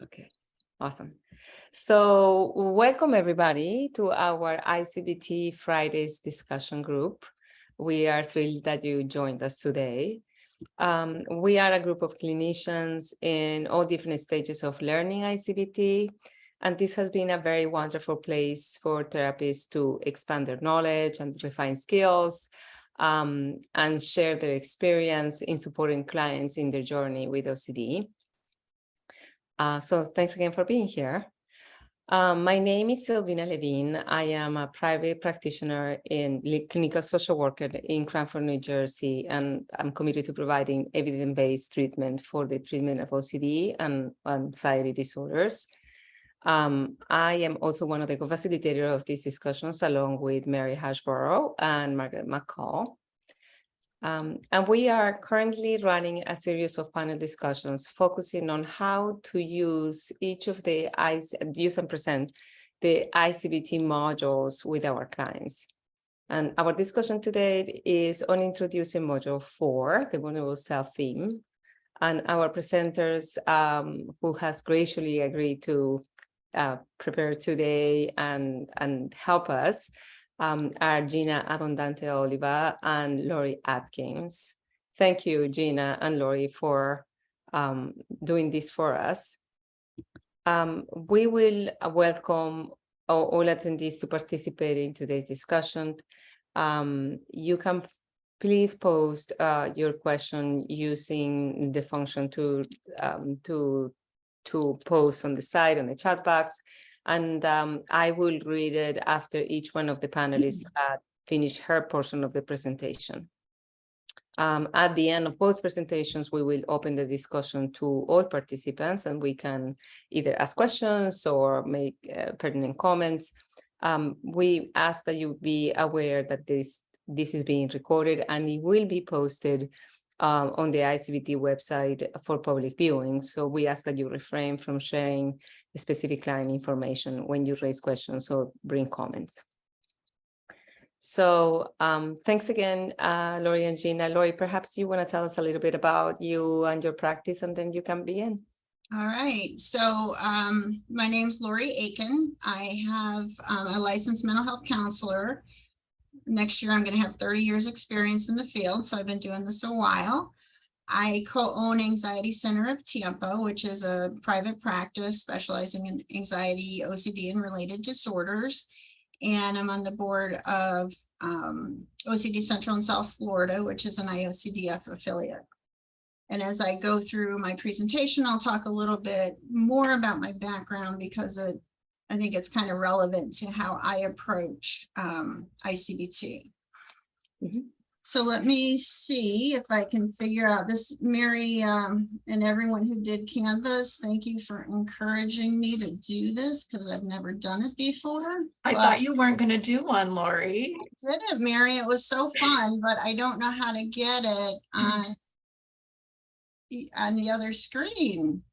Okay, awesome. So welcome everybody to our I-CBT Fridays discussion group. We are thrilled that you joined us today. We are a group of clinicians in all different stages of learning I-CBT, and this has been a very wonderful place for therapists to expand their knowledge and refine skills, and share their experience in supporting clients in their journey with OCD. So thanks again for being here. My name is Silvina Levene. I am a private practitioner in clinical social worker in Cranford, New Jersey, and I'm committed to providing evidence-based treatment for the treatment of OCD and anxiety disorders. I am also one of the co-facilitators of these discussions, along with Mary Hosbrough and Margaret McCall. And we are currently running a series of panel discussions focusing on how to use each of the use and present the I-CBT modules with our clients. And our discussion today is on introducing module 4, the vulnerable self theme. And our presenters who has graciously agreed to prepare today and help us are Gina Abondante Oliva and Lori Atkins. Thank you, Gina and Lori, for doing this for us. We will welcome all attendees to participate in today's discussion. You can please post your question using the function to post on the side on the chat box. And I will read it after each one of the panelists finish her portion of the presentation. At the end of both presentations, we will open the discussion to all participants, and we can either ask questions or make pertinent comments. We ask that you be aware that this is being recorded, and it will be posted on the I-CBT website for public viewing. So we ask that you refrain from sharing specific client information when you raise questions or bring comments. So thanks again, Lori and Gina. Lori, perhaps you want to tell us a little bit about you and your practice, and then you can begin. All right. So my name's Lori Aiken. I have a licensed mental health counselor. Next year, I'm going to have 30 years experience in the field, so I've been doing this a while. I co-own Anxiety Center of Tampa, which is a private practice specializing in anxiety, OCD, and related disorders. And I'm on the board of OCD Central and South Florida, which is an IOCDF affiliate. And as I go through my presentation, I'll talk a little bit more about my background because I think it's kind of relevant to how I approach I-CBT. Mm-hmm. So let me see if I can figure out this. Mary and everyone who did Canvas, thank you for encouraging me to do this because I've never done it before. I thought you weren't going to do one, Lori. I did it, Mary. It was so fun, but I don't know how to get it on the other screen.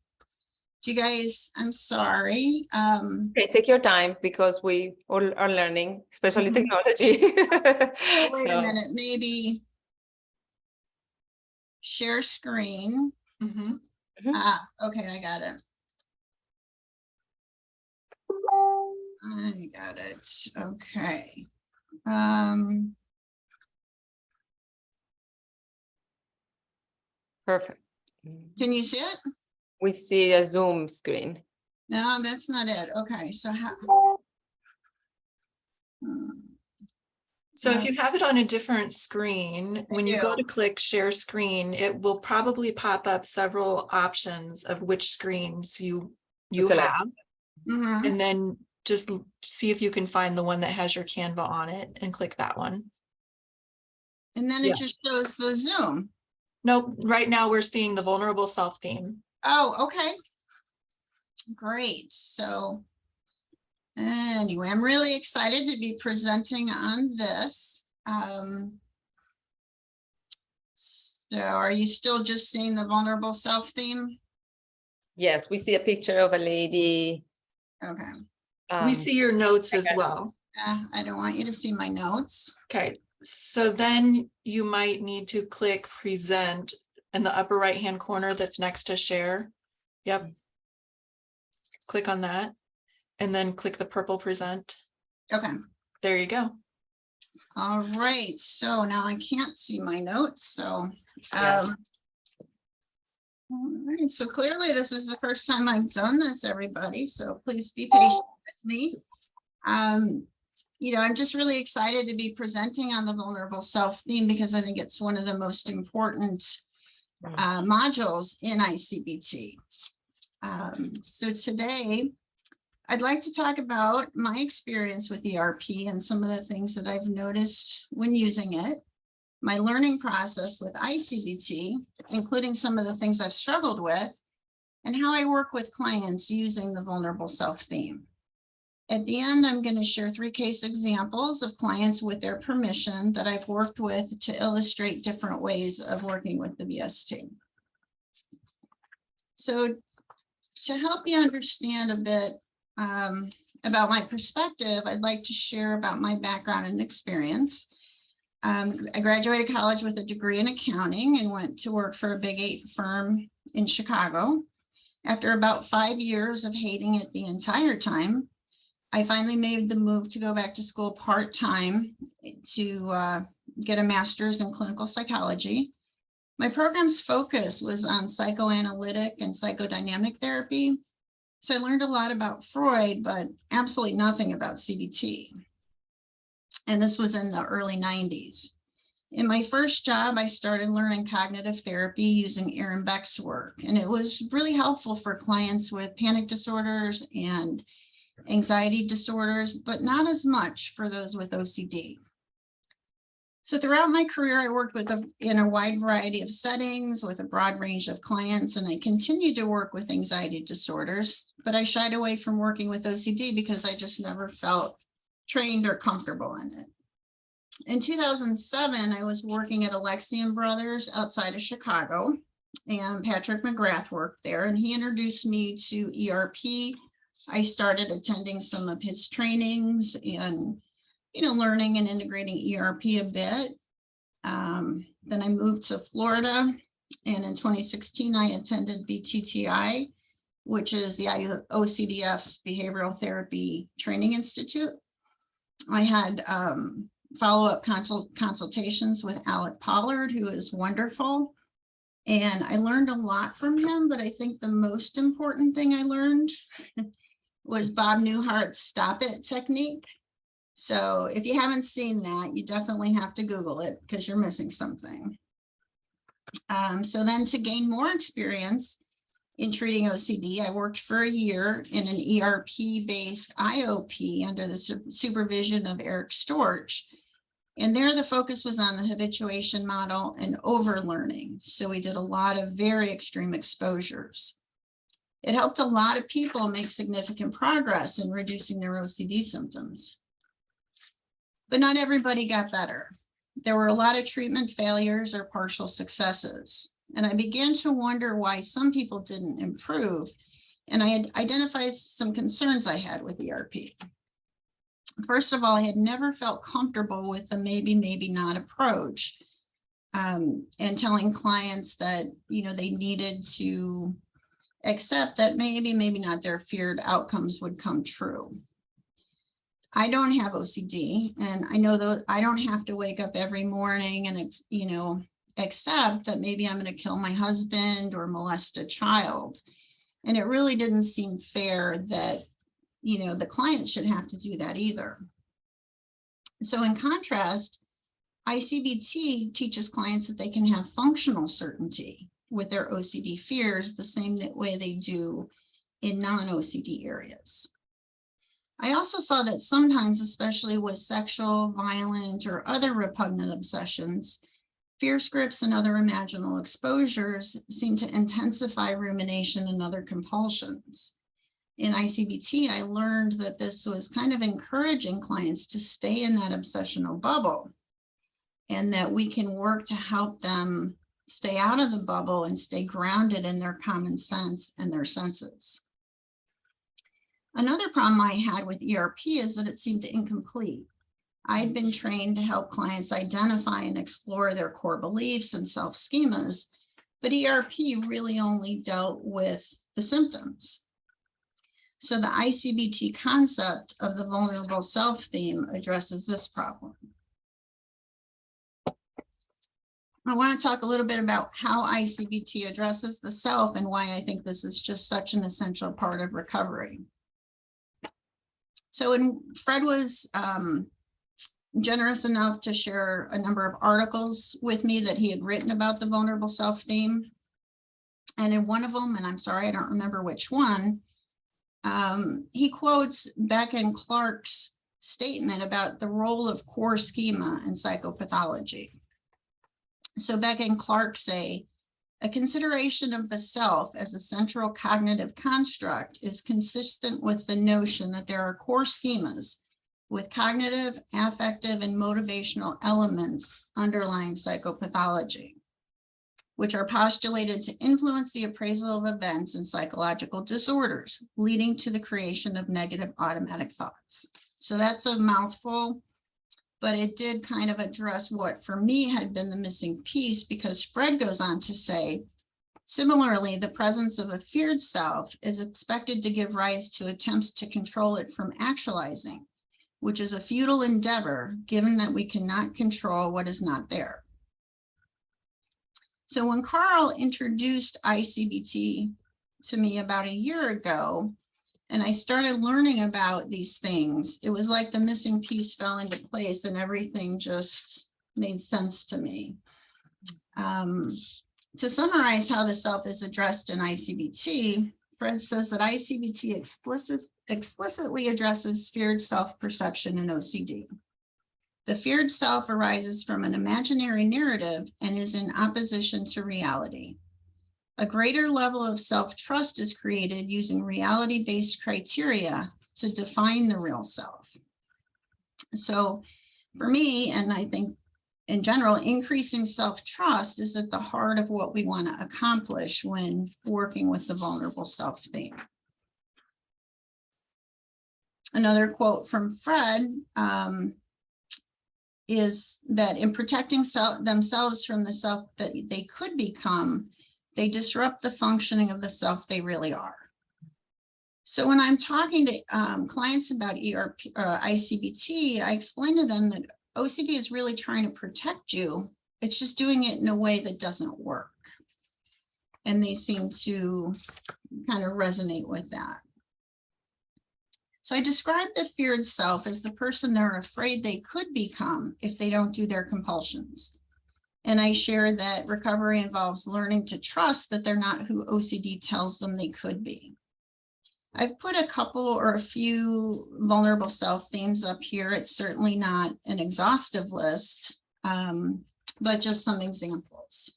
Do you guys, I'm sorry. Okay, take your time because we all are learning, especially technology. Wait a minute, maybe share screen. Okay, I got it. I got it. Okay. Perfect. Can you see it? We see a Zoom screen. No, that's not it. Okay, so how? So if you have it on a different screen, when you go to click share screen, it will probably pop up several options of which screens you have. And then just see if you can find the one that has your Canva on it and click that one. And then it just shows the Zoom. Nope, right now we're seeing the vulnerable self theme. Oh, okay. Great. So anyway, I'm really excited to be presenting on this. So are you still just seeing the vulnerable self theme? Yes, we see a picture of a lady. Okay. We see your notes as well. I don't want you to see my notes. Okay. So then you might need to click present in the upper right-hand corner that's next to share. Yep. Click on that and then click the purple present. Okay. There you go. All right. So now I can't see my notes. So, Yeah. all right. So clearly this is the first time I've done this, everybody. So please be patient with me. You know, I'm just really excited to be presenting on the vulnerable self theme because I think it's one of the most important modules in I-CBT. So today, I'd like to talk about my experience with ERP and some of the things that I've noticed when using it, my learning process with I-CBT, including some of the things I've struggled with, and how I work with clients using the vulnerable self theme. At the end, I'm going to share 3 case examples of clients with their permission that I've worked with to illustrate different ways of working with the VST. So to help you understand a bit about my perspective, I'd like to share about my background and experience. I graduated college with a degree in accounting and went to work for a Big 8 firm in Chicago. After about 5 years of hating it the entire time, I finally made the move to go back to school part-time to get a master's in clinical psychology. My program's focus was on psychoanalytic and psychodynamic therapy. So I learned a lot about Freud, but absolutely nothing about CBT. And this was in the early 90s. In my first job, I started learning cognitive therapy using Aaron Beck's work. And it was really helpful for clients with panic disorders and anxiety disorders, but not as much for those with OCD. So throughout my career, I worked in a wide variety of settings with a broad range of clients, and I continued to work with anxiety disorders, but I shied away from working with OCD because I just never felt trained or comfortable in it. In 2007, I was working at Alexian Brothers outside of Chicago, and Patrick McGrath worked there, and he introduced me to ERP. I started attending some of his trainings and, learning and integrating ERP a bit. Then I moved to Florida, and in 2016, I attended BTTI, which is the OCDF's Behavioral Therapy Training Institute. I had follow-up consultations with Alec Pollard, who is wonderful. And I learned a lot from him, but I think the most important thing I learned was Bob Newhart's stop it technique. So if you haven't seen that, you definitely have to Google it because you're missing something. So then to gain more experience in treating OCD, I worked for a year in an ERP-based IOP under the supervision of Eric Storch. And there the focus was on the habituation model and overlearning. So we did a lot of very extreme exposures. It helped a lot of people make significant progress in reducing their OCD symptoms. But not everybody got better. There were a lot of treatment failures or partial successes. And I began to wonder why some people didn't improve. And I had identified some concerns I had with ERP. First of all, I had never felt comfortable with the maybe, maybe not approach, and telling clients that, they needed to accept that maybe, maybe not their feared outcomes would come true. I don't have OCD, and I know that I don't have to wake up every morning and, accept that maybe I'm going to kill my husband or molest a child. And it really didn't seem fair that, the client should have to do that either. So in contrast, I-CBT teaches clients that they can have functional certainty with their OCD fears the same way they do in non-OCD areas. I also saw that sometimes, especially with sexual, violent, or other repugnant obsessions, fear scripts and other imaginal exposures seem to intensify rumination and other compulsions. In I-CBT, I learned that this was kind of encouraging clients to stay in that obsessional bubble, and that we can work to help them stay out of the bubble and stay grounded in their common sense and their senses. Another problem I had with ERP is that it seemed incomplete. I'd been trained to help clients identify and explore their core beliefs and self-schemas, but ERP really only dealt with the symptoms. So the I-CBT concept of the vulnerable self theme addresses this problem. I want to talk a little bit about how I-CBT addresses the self and why I think this is just such an essential part of recovery. So when Fred was generous enough to share a number of articles with me that he had written about the vulnerable self theme. And in one of them, and I'm sorry, I don't remember which one, he quotes Beck and Clark's statement about the role of core schema in psychopathology. So Beck and Clark say, a consideration of the self as a central cognitive construct is consistent with the notion that there are core schemas with cognitive, affective, and motivational elements underlying psychopathology, which are postulated to influence the appraisal of events and psychological disorders, leading to the creation of negative automatic thoughts. So that's a mouthful, but it did kind of address what for me had been the missing piece, because Fred goes on to say, similarly, the presence of a feared self is expected to give rise to attempts to control it from actualizing, which is a futile endeavor, given that we cannot control what is not there. So when Carl introduced I-CBT to me about a year ago, and I started learning about these things, it was like the missing piece fell into place and everything just made sense to me. To summarize how the self is addressed in I-CBT, Fred says that I-CBT explicitly addresses feared self-perception and OCD. The feared self arises from an imaginary narrative and is in opposition to reality. A greater level of self-trust is created using reality-based criteria to define the real self. So for me, and I think in general, increasing self-trust is at the heart of what we want to accomplish when working with the vulnerable self theme. Another quote from Fred is that in protecting themselves from the self that they could become, they disrupt the functioning of the self they really are. So when I'm talking to clients about I-CBT, I explain to them that OCD is really trying to protect you. It's just doing it in a way that doesn't work. And they seem to kind of resonate with that. So I describe the feared self as the person they're afraid they could become if they don't do their compulsions. And I share that recovery involves learning to trust that they're not who OCD tells them they could be. I've put a couple or a few vulnerable self themes up here. It's certainly not an exhaustive list, but just some examples.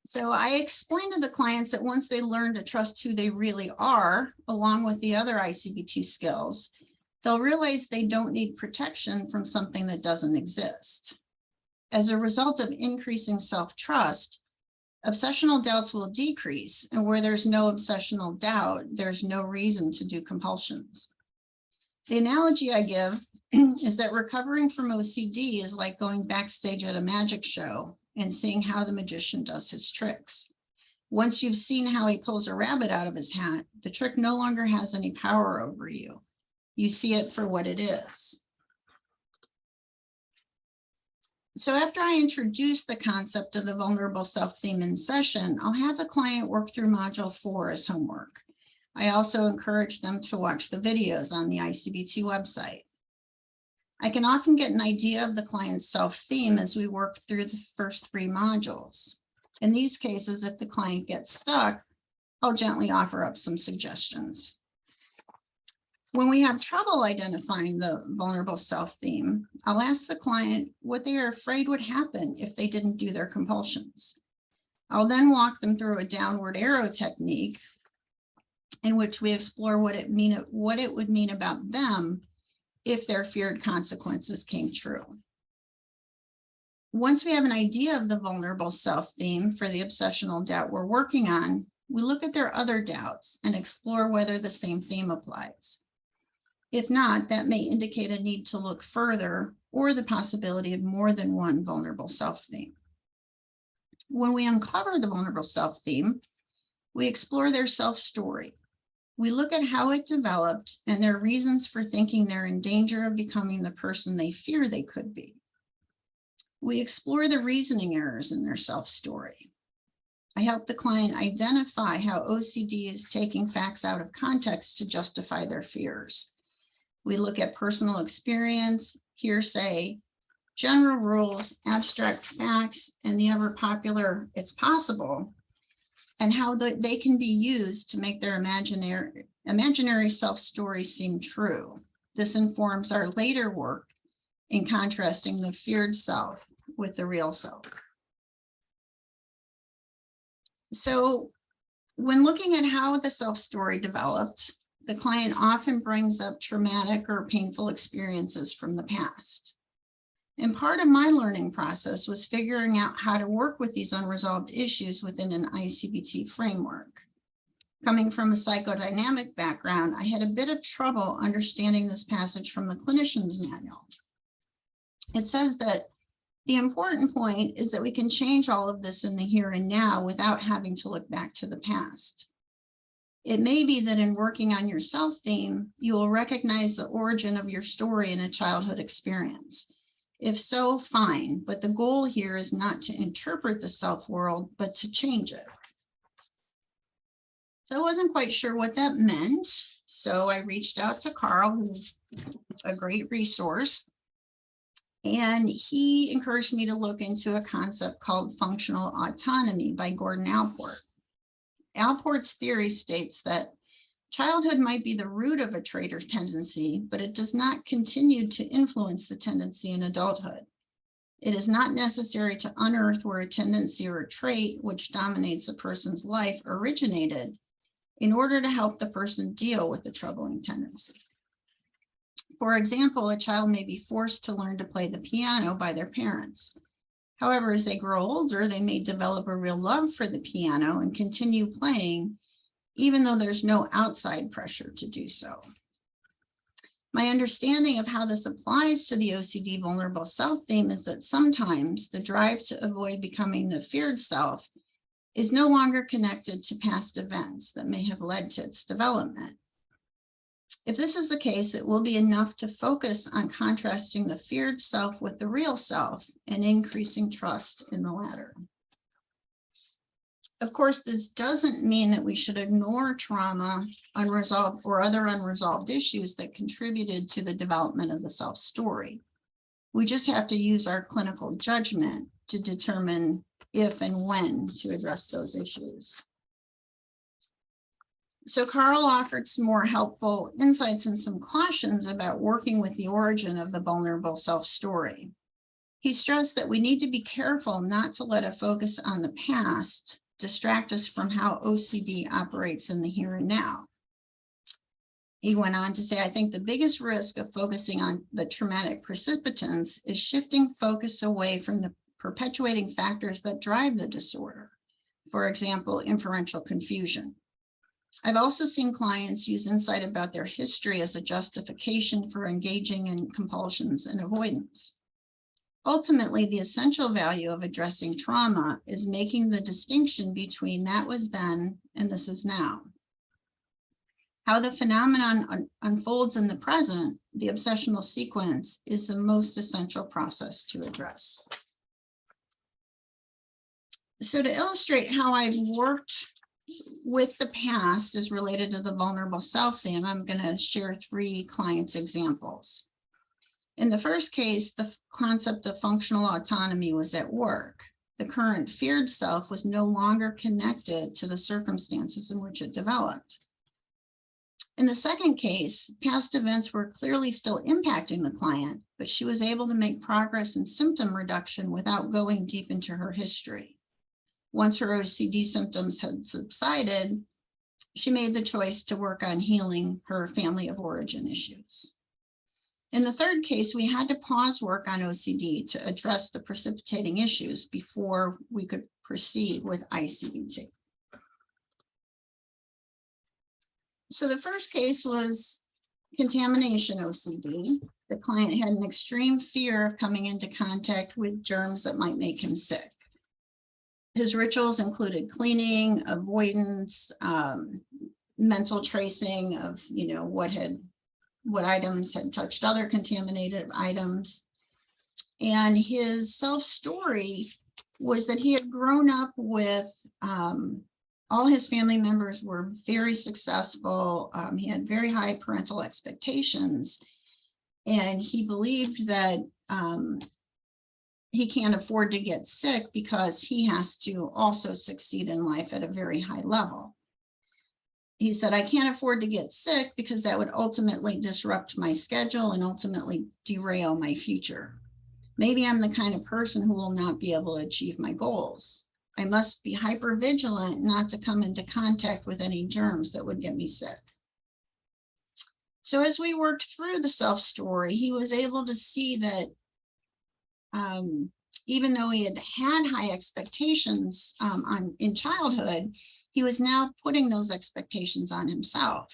So I explain to the clients that once they learn to trust who they really are, along with the other I-CBT skills, they'll realize they don't need protection from something that doesn't exist. As a result of increasing self-trust, obsessional doubts will decrease, and where there's no obsessional doubt, there's no reason to do compulsions. The analogy I give is that recovering from OCD is like going backstage at a magic show and seeing how the magician does his tricks. Once you've seen how he pulls a rabbit out of his hat, the trick no longer has any power over you. You see it for what it is. So after I introduce the concept of the vulnerable self theme in session, I'll have the client work through module 4 as homework. I also encourage them to watch the videos on the I-CBT website. I can often get an idea of the client's self theme as we work through the first 3 modules. In these cases, if the client gets stuck, I'll gently offer up some suggestions. When we have trouble identifying the vulnerable self theme, I'll ask the client what they are afraid would happen if they didn't do their compulsions. I'll then walk them through a downward arrow technique in which we explore what it would mean about them if their feared consequences came true. Once we have an idea of the vulnerable self theme for the obsessional doubt we're working on, we look at their other doubts and explore whether the same theme applies. If not, that may indicate a need to look further or the possibility of more than one vulnerable self theme. When we uncover the vulnerable self theme, we explore their self-story. We look at how it developed and their reasons for thinking they're in danger of becoming the person they fear they could be. We explore the reasoning errors in their self-story. I help the client identify how OCD is taking facts out of context to justify their fears. We look at personal experience, hearsay, general rules, abstract facts, and the ever popular "it's possible," and how they can be used to make their imaginary self-story seem true. This informs our later work in contrasting the feared self with the real self. So when looking at how the self-story developed, the client often brings up traumatic or painful experiences from the past. And part of my learning process was figuring out how to work with these unresolved issues within an I-CBT framework. Coming from a psychodynamic background, I had a bit of trouble understanding this passage from the clinician's manual. It says that the important point is that we can change all of this in the here and now without having to look back to the past. It may be that in working on your self theme, you will recognize the origin of your story in a childhood experience. If so, fine, but the goal here is not to interpret the self world, but to change it. So I wasn't quite sure what that meant. So I reached out to Carl, who's a great resource. And he encouraged me to look into a concept called functional autonomy by Gordon Allport. Allport's theory states that childhood might be the root of a trait or tendency, but it does not continue to influence the tendency in adulthood. It is not necessary to unearth where a tendency or a trait which dominates a person's life originated in order to help the person deal with the troubling tendency. For example, a child may be forced to learn to play the piano by their parents. However, as they grow older, they may develop a real love for the piano and continue playing, even though there's no outside pressure to do so. My understanding of how this applies to the OCD vulnerable self theme is that sometimes the drive to avoid becoming the feared self is no longer connected to past events that may have led to its development. If this is the case, it will be enough to focus on contrasting the feared self with the real self and increasing trust in the latter. Of course, this doesn't mean that we should ignore trauma, unresolved, or other unresolved issues that contributed to the development of the self story. We just have to use our clinical judgment to determine if and when to address those issues. So Carl offered some more helpful insights and some cautions about working with the origin of the vulnerable self story. He stressed that we need to be careful not to let a focus on the past distract us from how OCD operates in the here and now. He went on to say, I think the biggest risk of focusing on the traumatic precipitants is shifting focus away from the perpetuating factors that drive the disorder. For example, inferential confusion. I've also seen clients use insight about their history as a justification for engaging in compulsions and avoidance. Ultimately, the essential value of addressing trauma is making the distinction between that was then and this is now. How the phenomenon unfolds in the present, the obsessional sequence, is the most essential process to address. So to illustrate how I've worked with the past as related to the vulnerable self theme, I'm going to share 3 clients' examples. In the first case, the concept of functional autonomy was at work. The current feared self was no longer connected to the circumstances in which it developed. In the second case, past events were clearly still impacting the client, but she was able to make progress in symptom reduction without going deep into her history. Once her OCD symptoms had subsided, she made the choice to work on healing her family of origin issues. In the third case, we had to pause work on OCD to address the precipitating issues before we could proceed with I-CBT. So the first case was contamination OCD. The client had an extreme fear of coming into contact with germs that might make him sick. His rituals included cleaning, avoidance, mental tracing of, what items had touched other contaminated items. And his self-story was that he had grown up with, all his family members were very successful. He had very high parental expectations. And he believed that he can't afford to get sick because he has to also succeed in life at a very high level. He said, I can't afford to get sick because that would ultimately disrupt my schedule and ultimately derail my future. Maybe I'm the kind of person who will not be able to achieve my goals. I must be hyper vigilant not to come into contact with any germs that would get me sick. So as we worked through the self-story, he was able to see that even though he had high expectations in childhood, he was now putting those expectations on himself.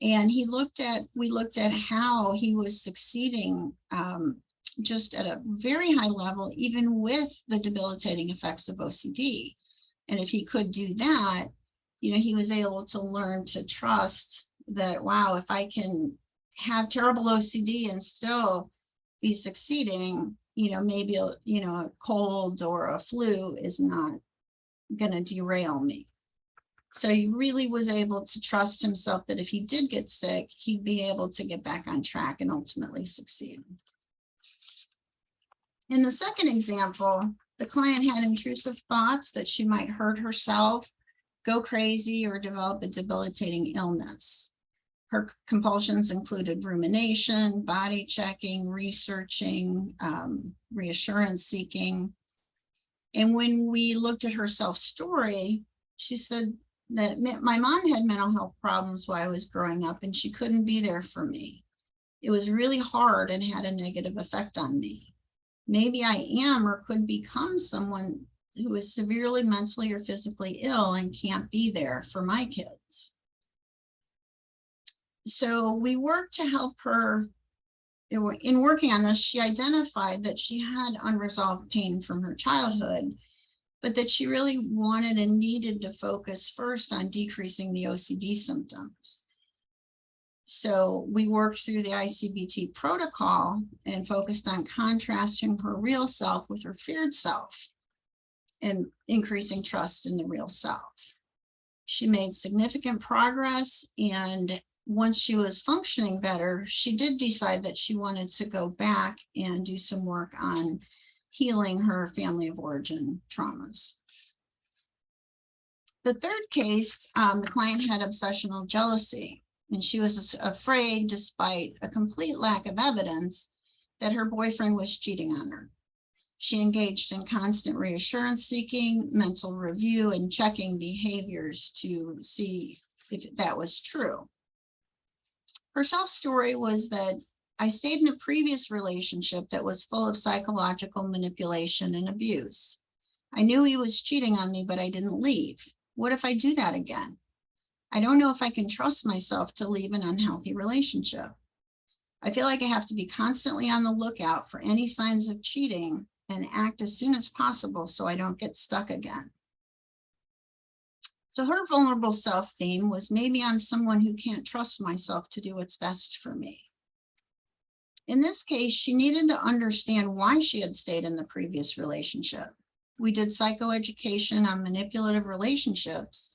And we looked at how he was succeeding just at a very high level, even with the debilitating effects of OCD. And if he could do that, he was able to learn to trust that, wow, if I can have terrible OCD and still be succeeding, maybe a cold or a flu is not going to derail me. So he really was able to trust himself that if he did get sick, he'd be able to get back on track and ultimately succeed. In the second example, the client had intrusive thoughts that she might hurt herself, go crazy, or develop a debilitating illness. Her compulsions included rumination, body checking, researching, reassurance seeking. And when we looked at her self-story, she said that my mom had mental health problems while I was growing up and she couldn't be there for me. It was really hard and had a negative effect on me. Maybe I am or could become someone who is severely mentally or physically ill and can't be there for my kids. So we worked to help her. In working on this, she identified that she had unresolved pain from her childhood, but that she really wanted and needed to focus first on decreasing the OCD symptoms. So we worked through the I-CBT protocol and focused on contrasting her real self with her feared self and increasing trust in the real self. She made significant progress, and once she was functioning better, she did decide that she wanted to go back and do some work on healing her family of origin traumas. The third case, the client had obsessional jealousy, and she was afraid, despite a complete lack of evidence, that her boyfriend was cheating on her. She engaged in constant reassurance seeking, mental review, and checking behaviors to see if that was true. Her self-story was that I stayed in a previous relationship that was full of psychological manipulation and abuse. I knew he was cheating on me, but I didn't leave. What if I do that again? I don't know if I can trust myself to leave an unhealthy relationship. I feel like I have to be constantly on the lookout for any signs of cheating and act as soon as possible so I don't get stuck again. So her vulnerable self theme was, maybe I'm someone who can't trust myself to do what's best for me. In this case, she needed to understand why she had stayed in the previous relationship. We did psychoeducation on manipulative relationships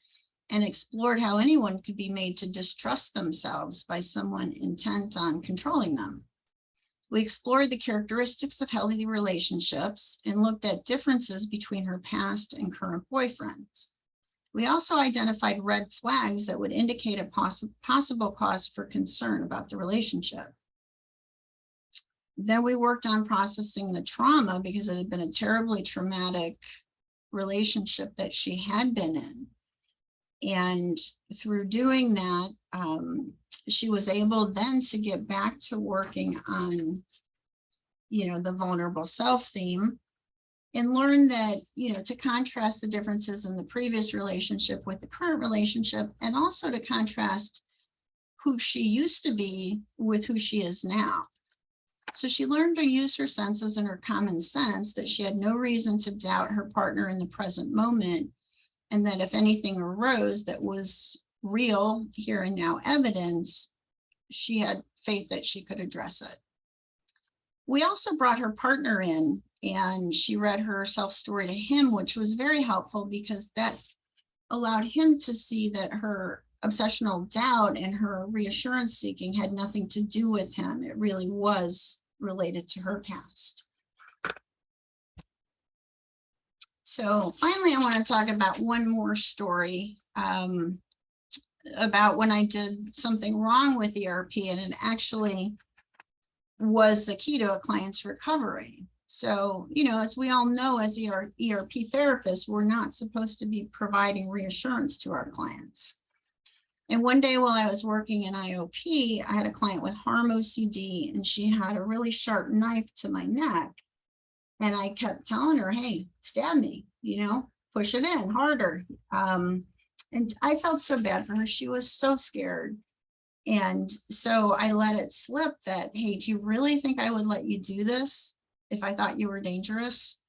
and explored how anyone could be made to distrust themselves by someone intent on controlling them. We explored the characteristics of healthy relationships and looked at differences between her past and current boyfriends. We also identified red flags that would indicate a possible cause for concern about the relationship. Then we worked on processing the trauma because it had been a terribly traumatic relationship that she had been in. And through doing that, she was able then to get back to working on, the vulnerable self theme, and learn that, to contrast the differences in the previous relationship with the current relationship, and also to contrast who she used to be with who she is now. So she learned to use her senses and her common sense, that she had no reason to doubt her partner in the present moment, and that if anything arose that was real, here and now evidence, she had faith that she could address it. We also brought her partner in, and she read her self-story to him, which was very helpful because that allowed him to see that her obsessional doubt and her reassurance seeking had nothing to do with him. It really was related to her past. So finally, I want to talk about one more story about when I did something wrong with ERP, and it actually was the key to a client's recovery. So, you know, as we all know, as ERP therapists, we're not supposed to be providing reassurance to our clients. And one day while I was working in IOP, I had a client with harm OCD, and she had a really sharp knife to my neck. And I kept telling her, hey, stab me, you know, push it in harder. And I felt so bad for her. She was so scared. And so I let it slip that, hey, do you really think I would let you do this if I thought you were dangerous?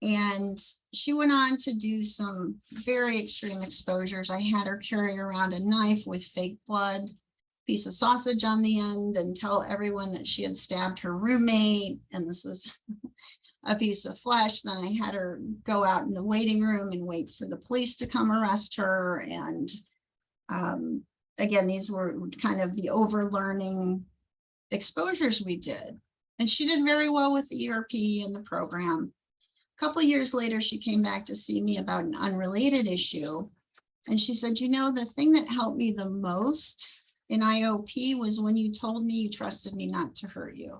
And she went on to do some very extreme exposures. I had her carry around a knife with fake blood, piece of sausage on the end, and tell everyone that she had stabbed her roommate. And this was a piece of flesh. Then I had her go out in the waiting room and wait for the police to come arrest her. And again, these were kind of the overlearning exposures we did. And she did very well with the ERP and the program. A couple of years later, she came back to see me about an unrelated issue. And she said, you know, the thing that helped me the most in IOP was when you told me you trusted me not to hurt you.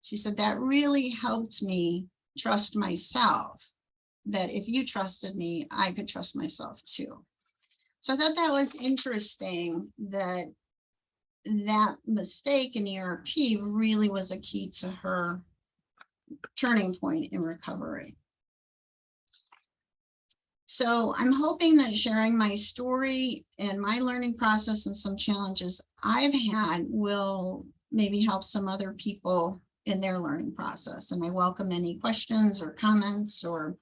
She said, that really helped me trust myself, that if you trusted me, I could trust myself too. So I thought that was interesting, that that mistake in ERP really was a key to her turning point in recovery. So I'm hoping that sharing my story and my learning process and some challenges I've had will maybe help some other people in their learning process. And I welcome any questions or comments or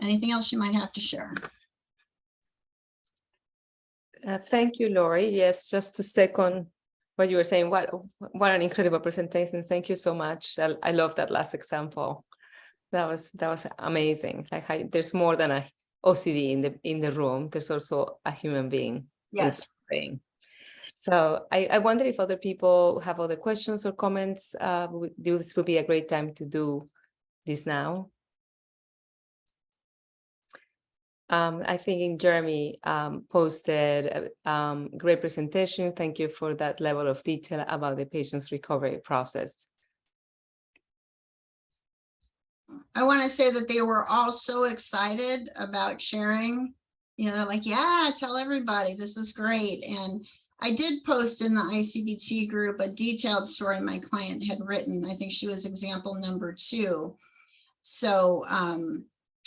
anything else you might have to share. Thank you, Lori. Yes, just to second what you were saying, what an incredible presentation. Thank you so much. I love that last example. That was amazing. Like there's more than a OCD in the room. There's also a human being. Yes. So I wonder if other people have other questions or comments. This would be a great time to do this now. I think Jeremy posted a great presentation. Thank you for that level of detail about the patient's recovery process. I want to say that they were all so excited about sharing, you know, like, yeah, tell everybody, this is great. And I did post in the I-CBT group a detailed story my client had written. I think she was example number 2. So,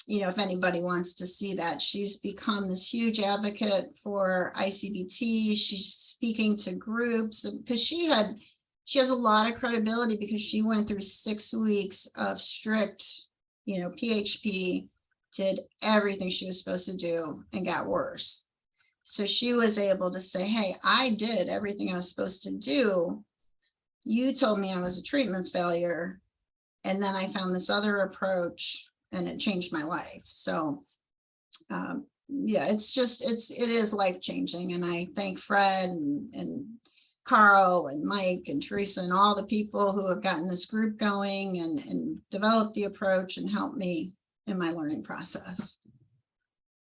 you know, if anybody wants to see that, she's become this huge advocate for I-CBT. She's speaking to groups because she has a lot of credibility because she went through 6 weeks of strict, you know, PHP, did everything she was supposed to do and got worse. So she was able to say, hey, I did everything I was supposed to do. You told me I was a treatment failure. And then I found this other approach and it changed my life. So yeah, it is life-changing. And I thank Fred and Carl and Mike and Theresa and all the people who have gotten this group going and developed the approach and helped me in my learning process.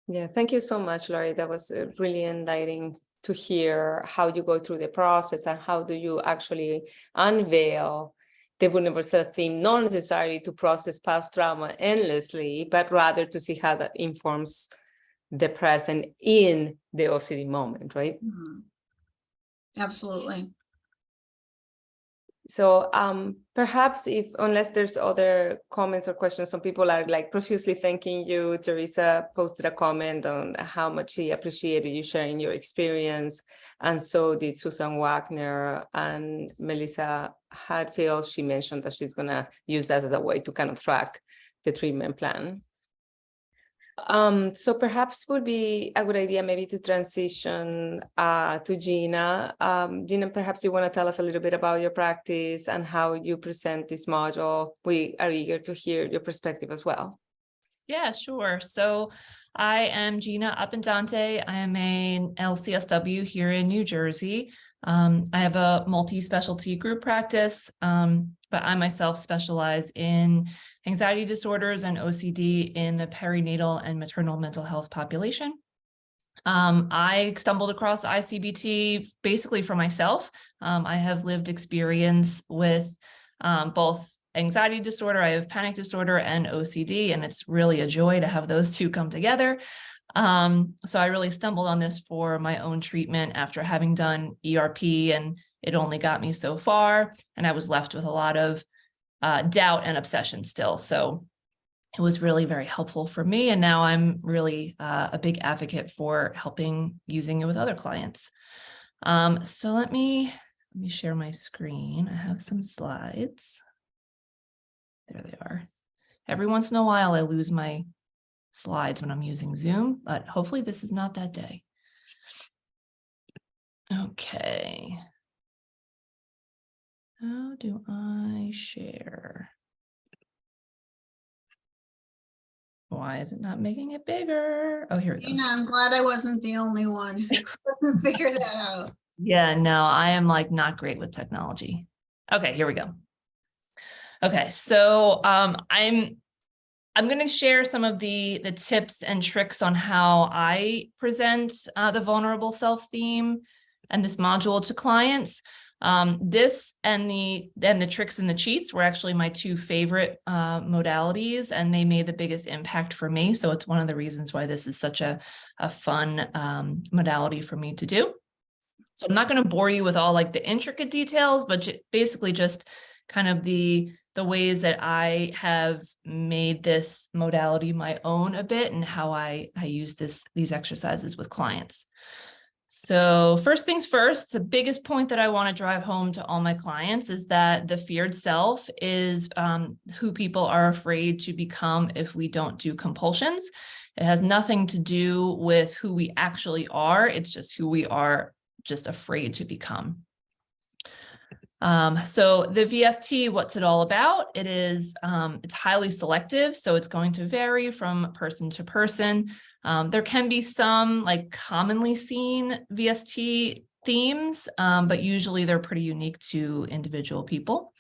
Yeah, thank you so much, Lori. That was really enlightening to hear how you go through the process and how do you actually unveil the vulnerable self theme, not necessarily to process past trauma endlessly, but rather to see how that informs the present in the OCD moment, right? Mm-hmm. Absolutely. So perhaps unless there's other comments or questions, some people are like profusely thanking you. Theresa posted a comment on how much she appreciated you sharing your experience. And so did Susan Wagner and Melissa Hadfield. She mentioned that she's gonna use that as a way to kind of track the treatment plan. So perhaps would be a good idea maybe to transition to Gina. Gina, perhaps you want to tell us a little bit about your practice and how you present this module. We are eager to hear your perspective as well. Yeah, sure. So I am Gina Appendante. I am an LCSW here in New Jersey. I have a multi-specialty group practice, but I myself specialize in anxiety disorders and OCD in the perinatal and maternal mental health population. I stumbled across I-CBT basically for myself. I have lived experience with both anxiety disorder, I have panic disorder and OCD, and it's really a joy to have those two come together. So I really stumbled on this for my own treatment after having done ERP, and it only got me so far, and I was left with a lot of doubt and obsession still. So it was really very helpful for me, and now I'm really a big advocate for helping using it with other clients. So let me share my screen. I have some slides. There they are. Every once in a while, I lose my slides when I'm using Zoom, but hopefully this is not that day. Okay. How do I share? Why is it not making it bigger? Oh, here it goes. I'm glad I wasn't the only one who couldn't figure that out. Yeah, no, I am like not great with technology. Okay, here we go. Okay, so I'm going to share some of the tips and tricks on how I present the vulnerable self theme and this module to clients. This and the tricks and the cheats were actually my two favorite modalities, and they made the biggest impact for me. So it's one of the reasons why this is such a fun modality for me to do. So I'm not going to bore you with all like the intricate details, but basically just kind of the ways that I have made this modality my own a bit, and how I use these exercises with clients. So first things first, the biggest point that I want to drive home to all my clients is that the feared self is who people are afraid to become if we don't do compulsions. It has nothing to do with who we actually are. It's just who we are just afraid to become. So the VST, what's it all about? It is, it's highly selective, so it's going to vary from person to person. There can be some like commonly seen VST themes, but usually they're pretty unique to individual people.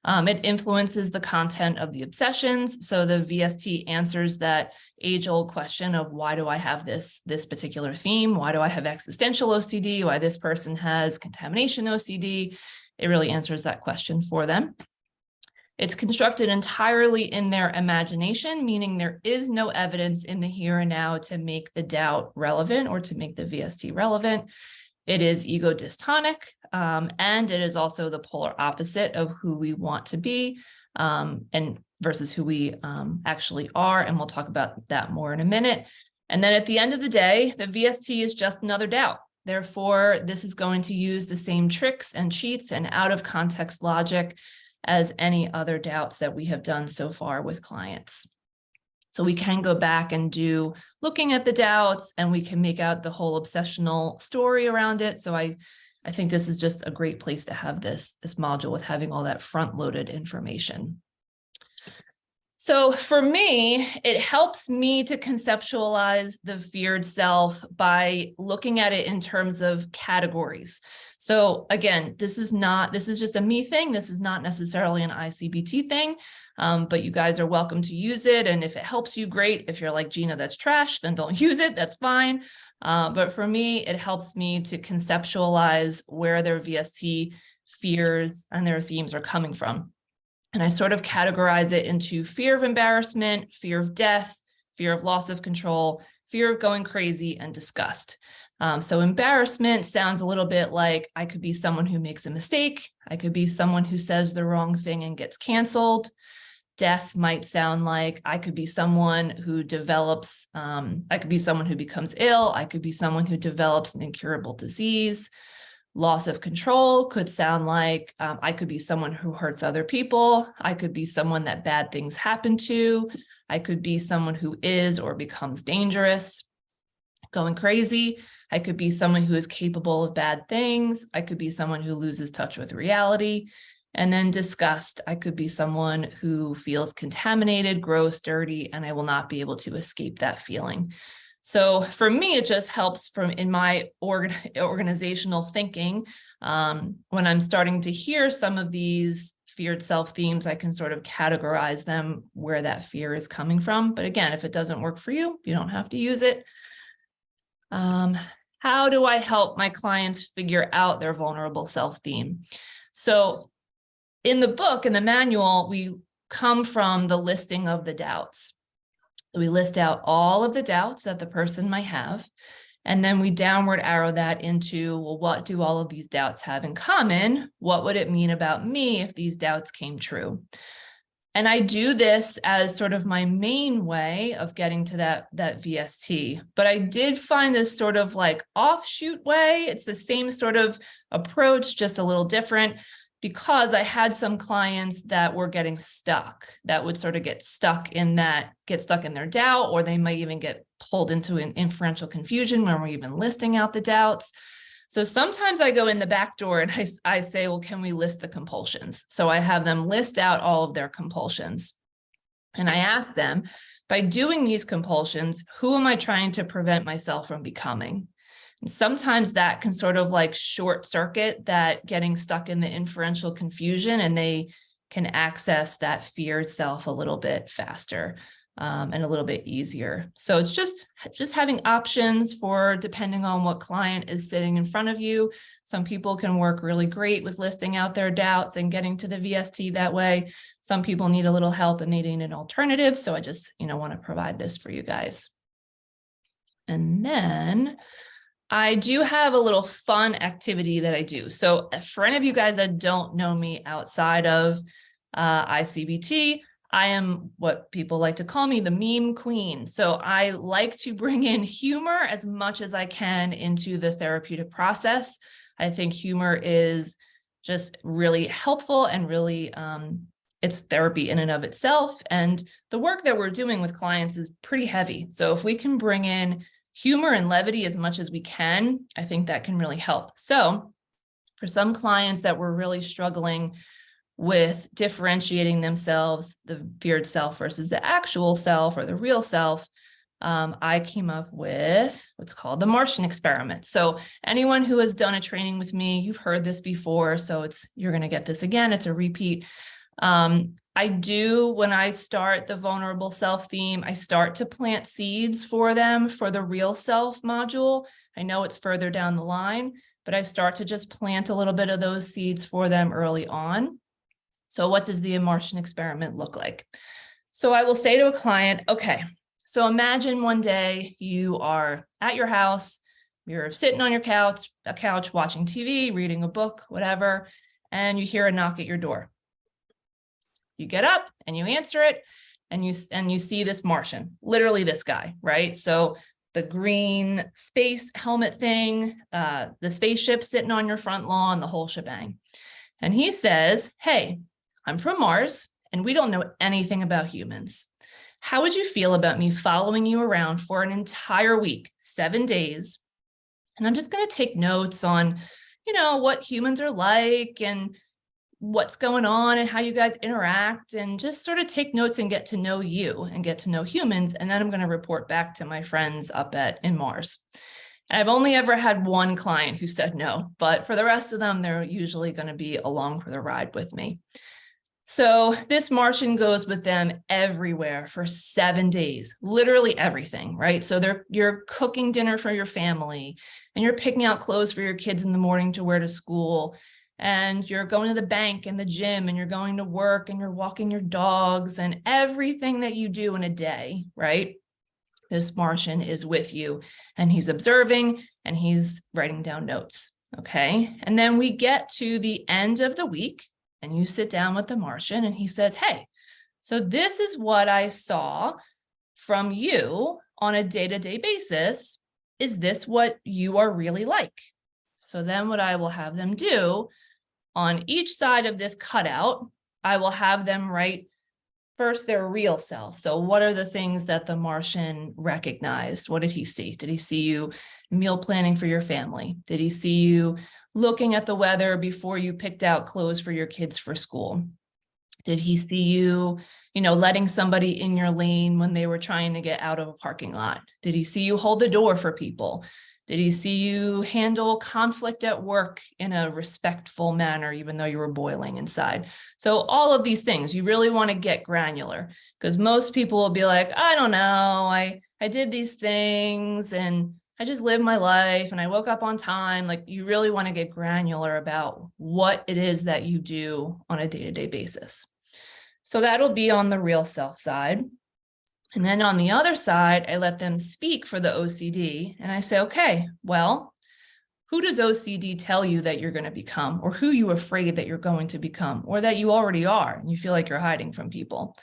It influences the content of the obsessions. So the VST answers that age-old question of why do I have this particular theme? Why do I have existential OCD? Why this person has contamination OCD? It really answers that question for them. It's constructed entirely in their imagination, meaning there is no evidence in the here and now to make the doubt relevant or to make the VST relevant. It is ego dystonic, and it is also the polar opposite of who we want to be and versus who we actually are. And we'll talk about that more in a minute. And then at the end of the day, the VST is just another doubt. Therefore, this is going to use the same tricks and cheats and out of context logic as any other doubts that we have done so far with clients. So we can go back and do looking at the doubts, and we can make out the whole obsessional story around it. So I think this is just a great place to have this module with having all that front-loaded information. So for me, it helps me to conceptualize the feared self by looking at it in terms of categories. So again, this is just a me thing. This is not necessarily an I-CBT thing, but you guys are welcome to use it. And if it helps you, great. If you're like, Gina, that's trash, then don't use it. That's fine. But for me, it helps me to conceptualize where their VST fears and their themes are coming from. And I sort of categorize it into fear of embarrassment, fear of death, fear of loss of control, fear of going crazy, and disgust. So embarrassment sounds a little bit like I could be someone who makes a mistake. I could be someone who says the wrong thing and gets canceled. Death might sound like I could be someone who develops, I could be someone who becomes ill. I could be someone who develops an incurable disease. Loss of control could sound like I could be someone who hurts other people. I could be someone that bad things happen to. I could be someone who is or becomes dangerous, going crazy. I could be someone who is capable of bad things. I could be someone who loses touch with reality. And then disgust, I could be someone who feels contaminated, gross, dirty, and I will not be able to escape that feeling. So for me, it just helps in my organizational thinking. When I'm starting to hear some of these feared self themes, I can sort of categorize them where that fear is coming from. But again, if it doesn't work for you, you don't have to use it. How do I help my clients figure out their vulnerable self theme? So in the book, in the manual, we come from the listing of the doubts. We list out all of the doubts that the person might have, and then we downward arrow that into, well, what do all of these doubts have in common? What would it mean about me if these doubts came true? And I do this as sort of my main way of getting to that VST. But I did find this sort of like offshoot way. It's the same sort of approach, just a little different, because I had some clients that were getting stuck, that would sort of get stuck in their doubt, or they might even get pulled into an inferential confusion when we're even listing out the doubts. So sometimes I go in the back door and I say, well, can we list the compulsions? So I have them list out all of their compulsions. And I ask them, by doing these compulsions, who am I trying to prevent myself from becoming? And sometimes that can sort of like short circuit that getting stuck in the inferential confusion, and they can access that feared self a little bit faster. And a little bit easier. So it's just having options for depending on what client is sitting in front of you. Some people can work really great with listing out their doubts and getting to the VST that way. Some people need a little help and they need an alternative. So I just, want to provide this for you guys. And then I do have a little fun activity that I do. So for any of you guys that don't know me outside of I-CBT, I am what people like to call me the meme queen. So I like to bring in humor as much as I can into the therapeutic process. I think humor is just really helpful and really, it's therapy in and of itself. And the work that we're doing with clients is pretty heavy. So if we can bring in humor and levity as much as we can, I think that can really help. So for some clients that were really struggling with differentiating themselves, the feared self versus the actual self or the real self, I came up with what's called the Martian experiment. So anyone who has done a training with me, you've heard this before, so you're going to get this again. It's a repeat. I do, when I start the vulnerable self theme, I start to plant seeds for them for the real self module. I know it's further down the line, but I start to just plant a little bit of those seeds for them early on. So what does the Martian experiment look like? So I will say to a client, okay, so imagine one day you are at your house, you're sitting on your couch watching TV, reading a book, whatever, and you hear a knock at your door. You get up and you answer it, and you see this Martian, literally this guy, right? So the green space helmet thing, the spaceship sitting on your front lawn, the whole shebang. And he says, hey, I'm from Mars, and we don't know anything about humans. How would you feel about me following you around for an entire week, 7 days? And I'm just going to take notes on, what humans are like and what's going on and how you guys interact, and just sort of take notes and get to know you and get to know humans. And then I'm going to report back to my friends up in Mars. And I've only ever had one client who said no, but for the rest of them, they're usually going to be along for the ride with me. So this Martian goes with them everywhere for 7 days, literally everything, right? So you're cooking dinner for your family, and you're picking out clothes for your kids in the morning to wear to school, and you're going to the bank and the gym, and you're going to work, and you're walking your dogs, and everything that you do in a day, right? This Martian is with you and he's observing and he's writing down notes. Okay. And then we get to the end of the week and you sit down with the Martian and he says, hey, so this is what I saw from you on a day-to-day basis. Is this what you are really like? So then what I will have them do on each side of this cutout, I will have them write first their real self. So what are the things that the Martian recognized? What did he see? Did he see you meal planning for your family? Did he see you looking at the weather before you picked out clothes for your kids for school? Did he see you, letting somebody in your lane when they were trying to get out of a parking lot? Did he see you hold the door for people? Did he see you handle conflict at work in a respectful manner, even though you were boiling inside? So all of these things, you really want to get granular, because most people will be like, I don't know, I did these things and I just lived my life and I woke up on time. Like, you really want to get granular about what it is that you do on a day-to-day basis. So that'll be on the real self side. And then on the other side, I let them speak for the OCD. And I say, okay, well, who does OCD tell you that you're going to become, or who you afraid that you're going to become, or that you already are and you feel like you're hiding from people?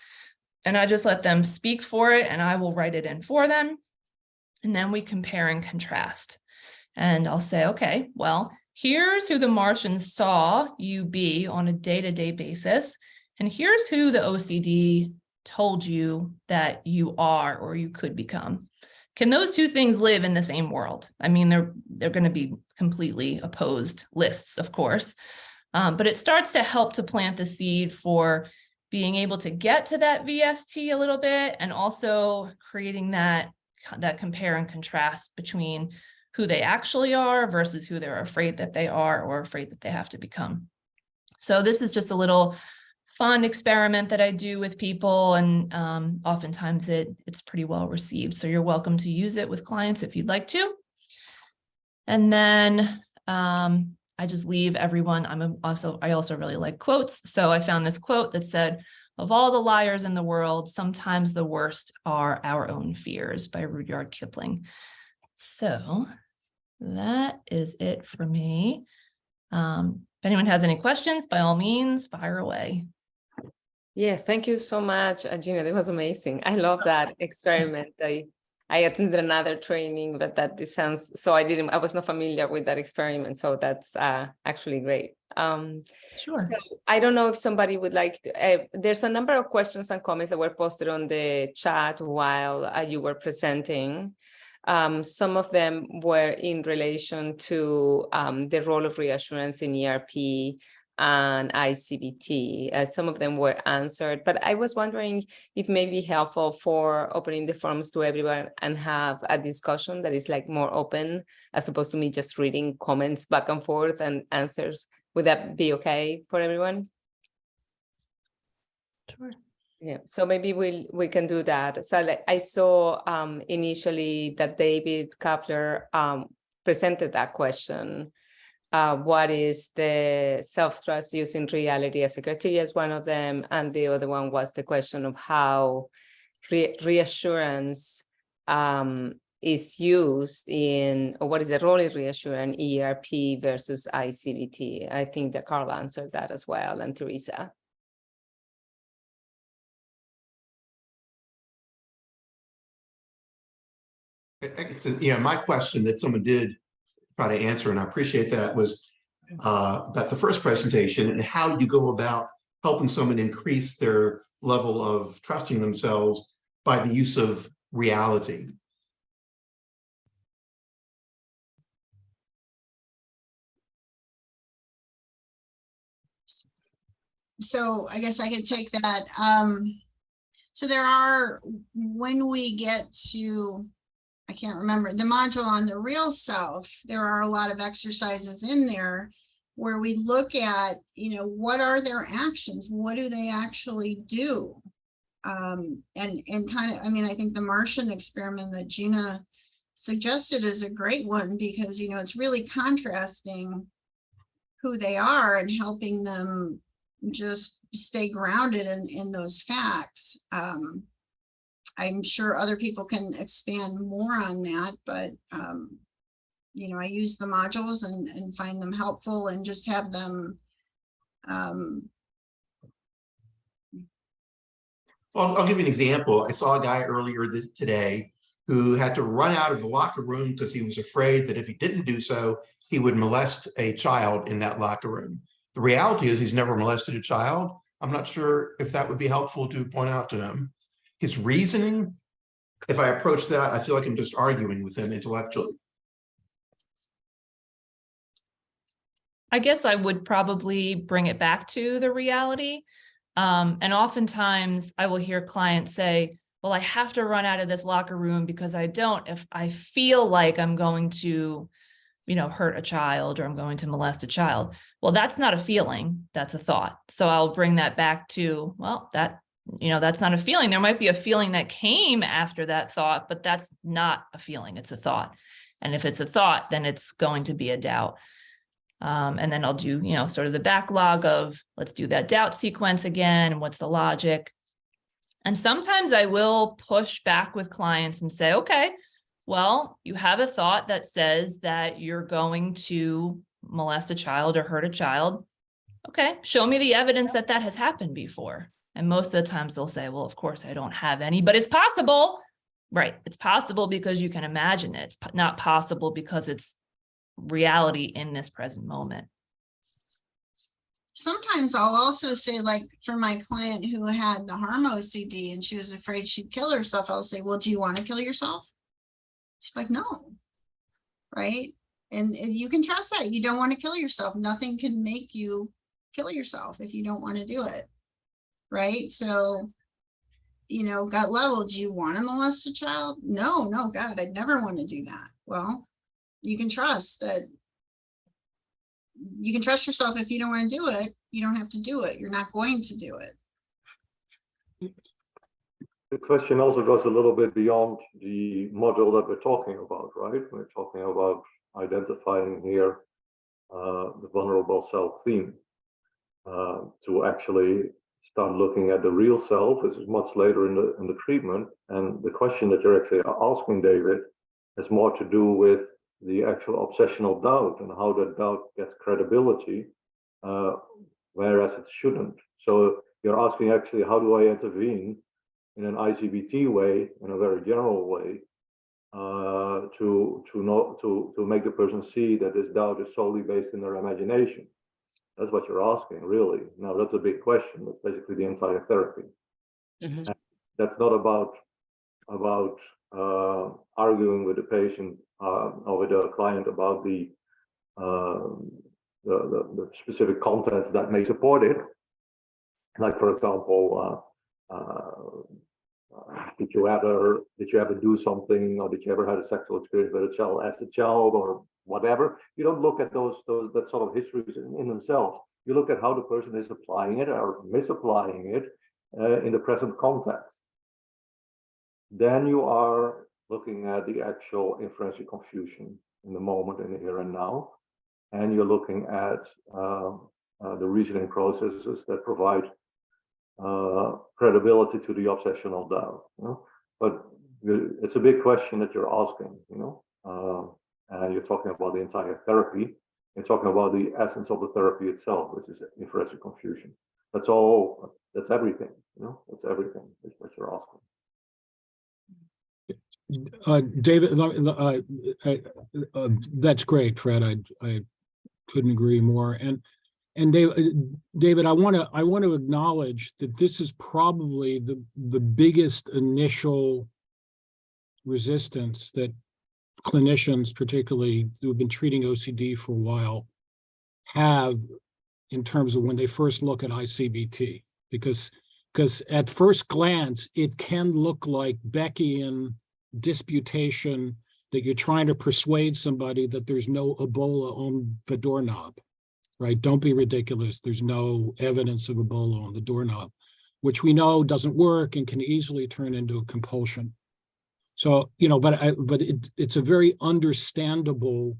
And I just let them speak for it and I will write it in for them. And then we compare and contrast. And I'll say, okay, well, here's who the Martian saw you be on a day-to-day basis. And here's who the OCD told you that you are or you could become. Can those two things live in the same world? I mean, they're going to be completely opposed lists, of course, but it starts to help to plant the seed for being able to get to that VST a little bit, and also creating that compare and contrast between who they actually are versus who they're afraid that they are or afraid that they have to become. So this is just a little fun experiment that I do with people, and oftentimes it's pretty well received. So you're welcome to use it with clients if you'd like to. And then I just leave everyone. I also really like quotes. So I found this quote that said, "Of all the liars in the world, sometimes the worst are our own fears," by Rudyard Kipling. So that is it for me. If anyone has any questions, by all means, fire away. Yeah, thank you so much, Gina. That was amazing. I love that experiment. I attended another training, but I was not familiar with that experiment. So that's actually great. Sure. So I don't know if somebody would like to, there's a number of questions and comments that were posted on the chat while you were presenting. Some of them were in relation to the role of reassurance in ERP and I-CBT. Some of them were answered, but I was wondering if may be helpful for opening the forums to everyone and have a discussion that is like more open, as opposed to me just reading comments back and forth and answers. Would that be okay for everyone? Sure. Yeah, so maybe we can do that. So I saw initially that David Kapler presented that question. What is the self-trust using reality as a criteria is one of them. And the other one was the question of how reassurance is used in, or what is the role in reassurance, ERP versus I-CBT. I think that Carl answered that as well, and Theresa. My question that someone did try to answer, and I appreciate that, was about the first presentation and how you go about helping someone increase their level of trusting themselves by the use of reality. So I guess I could take that. So there are, when we get to, I can't remember, the module on the real self, there are a lot of exercises in there where we look at, what are their actions? What do they actually do? And kind of, I think the Martian experiment that Gina suggested is a great one, because, it's really contrasting who they are and helping them just stay grounded in those facts. I'm sure other people can expand more on that, but you know, I use the modules and find them helpful and just have them. Well, I'll give you an example. I saw a guy earlier today who had to run out of the locker room because he was afraid that if he didn't do so, he would molest a child in that locker room. The reality is he's never molested a child. I'm not sure if that would be helpful to point out to him. His reasoning, if I approach that, I feel like I'm just arguing with him intellectually. I guess I would probably bring it back to the reality. And oftentimes I will hear clients say, well, I have to run out of this locker room because if I feel like I'm going to, hurt a child or I'm going to molest a child. Well, that's not a feeling, that's a thought. So I'll bring that back to, well, that's not a feeling. There might be a feeling that came after that thought, but that's not a feeling, it's a thought. And if it's a thought, then it's going to be a doubt. And then I'll do, sort of the backlog of, let's do that doubt sequence again. And what's the logic? And sometimes I will push back with clients and say, okay, well, you have a thought that says that you're going to molest a child or hurt a child. Okay, show me the evidence that that has happened before. And most of the times they'll say, well, of course I don't have any, but it's possible. Right, it's possible because you can imagine it. It's not possible because it's reality in this present moment. Sometimes I'll also say, like for my client who had the harm OCD and she was afraid she'd kill herself, I'll say, well, do you want to kill yourself? She's like, no. Right. And you can trust that. You don't want to kill yourself. Nothing can make you kill yourself if you don't want to do it. Right. So, gut level, do you want to molest a child? No, God, I'd never want to do that. Well, you can trust that. You can trust yourself. If you don't want to do it, you don't have to do it. You're not going to do it. The question also goes a little bit beyond the module that we're talking about, right? We're talking about identifying here the vulnerable self theme to actually start looking at the real self. This is much later in the treatment, and the question that you're actually asking, David, has more to do with the actual obsessional doubt and how that doubt gets credibility, whereas it shouldn't. So you're asking actually, how do I intervene in an I-CBT way, in a very general way, to make the person see that this doubt is solely based in their imagination? That's what you're asking, really. Now, that's a big question. That's basically the entire therapy. Mm-hmm. That's not about arguing with the patient or with the client about the specific contents that may support it. Like, for example, did you ever do something, or did you ever have a sexual experience with a child as a child, or whatever? You don't look at that sort of histories in themselves. You look at how the person is applying it or misapplying it in the present context. Then you are looking at the actual inferential confusion in the moment, in the here and now, and you're looking at the reasoning processes that provide credibility to the obsessional doubt. But it's a big question that you're asking, and you're talking about the entire therapy. You're talking about the essence of the therapy itself, which is inferential confusion. That's all. That's everything. That's everything. That's what you're asking. David, that's great, Fred. I couldn't agree more. And David, I want to acknowledge that this is probably the biggest initial resistance that clinicians, particularly who have been treating OCD for a while, have in terms of when they first look at I-CBT, because at first glance it can look like Beckian disputation, that you're trying to persuade somebody that there's no Ebola on the doorknob, right? Don't be ridiculous. There's no evidence of Ebola on the doorknob, which we know doesn't work and can easily turn into a compulsion. So, but it's a very understandable